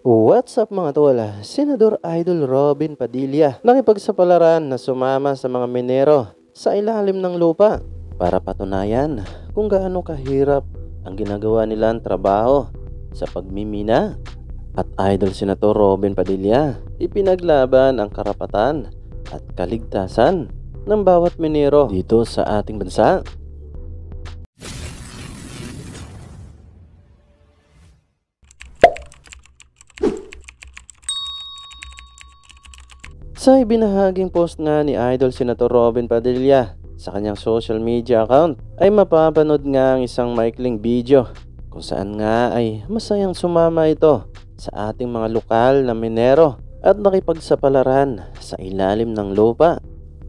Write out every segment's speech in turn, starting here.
What's up mga tol? Senador Idol Robin Padilla nakipagsapalaran na sumama sa mga minero sa ilalim ng lupa para patunayan kung gaano kahirap ang ginagawa nilang trabaho sa pagmimina. At Idol Senator Robin Padilla ipinaglaban ang karapatan at kaligtasan ng bawat minero dito sa ating bansa. Sa ibinahaging post nga ni Idol Senator Robin Padilla sa kanyang social media account ay mapapanood nga ang isang maikling video kung saan nga ay masayang sumama ito sa ating mga lokal na minero at nakipagsapalaran sa ilalim ng lupa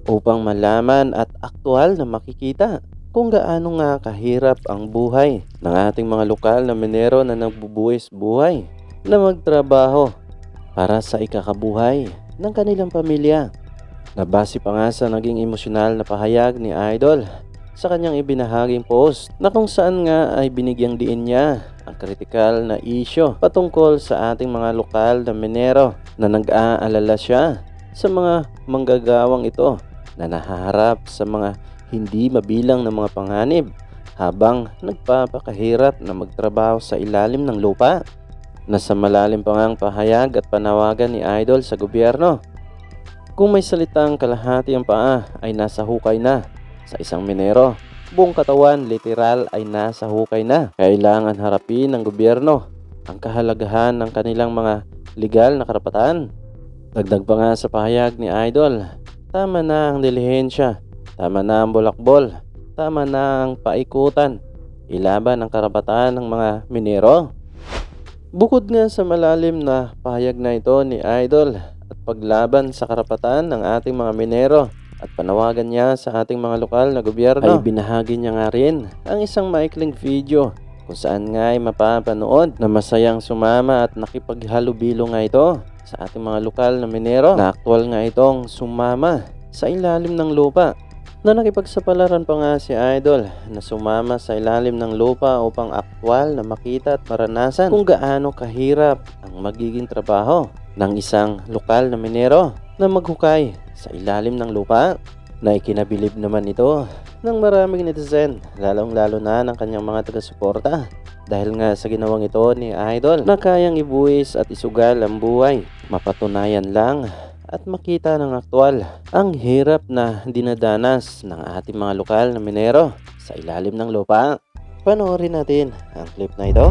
upang malaman at aktual na makikita kung gaano nga kahirap ang buhay ng ating mga lokal na minero na nagbubuwis buhay na magtrabaho para sa ikakabuhay ng kanilang pamilya. Nabase pa nga sa naging emosyonal na pahayag ni Idol sa kanyang ibinahaging post na kung saan nga ay binigyang diin niya ang kritikal na isyo patungkol sa ating mga lokal na minero na nag-aalala siya sa mga manggagawang ito na nahaharap sa mga hindi mabilang na mga panganib habang nagpapakahirap na magtrabaho sa ilalim ng lupa. Nasa malalim pa ngang pahayag at panawagan ni Idol sa gobyerno. Kung may salitang kalahati ang paa ay nasa hukay na sa isang minero, buong katawan literal ay nasa hukay na. Kailangan harapin ng gobyerno ang kahalagahan ng kanilang mga legal na karapatan. Dagdag pa nga sa pahayag ni Idol, tama na ang dilihensya, tama na ang bulakbol, tama na ang paikutan, ilaban ang karapatan ng mga minero. Bukod nga sa malalim na pahayag na ito ni Idol at paglaban sa karapatan ng ating mga minero at panawagan niya sa ating mga lokal na gobyerno, ay binahagi niya nga rin ang isang maikling video kung saan nga ay mapapanood na masayang sumama at nakipaghalubilo nga ito sa ating mga lokal na minero na aktwal nga itong sumama sa ilalim ng lupa. Na nakipagsapalaran pa nga si Idol na sumama sa ilalim ng lupa upang aktwal na makita at maranasan kung gaano kahirap ang magiging trabaho ng isang lokal na minero na maghukay sa ilalim ng lupa, na ikinabilib naman ito ng maraming netizen, lalong-lalo na ng kanyang mga taga-suporta dahil nga sa ginawang ito ni Idol na kayang ibuwis at isugal ang buhay. Mapatunayan lang at makita ng aktwal ang hirap na dinadanas ng ating mga lokal na minero sa ilalim ng lupa. Panoorin natin ang clip na ito.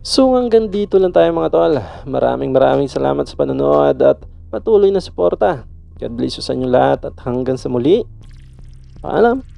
So hanggang dito lang tayo mga tol. Maraming salamat sa panonood at patuloy na suporta. God bless you sa inyo lahat at hanggang sa muli. Paalam!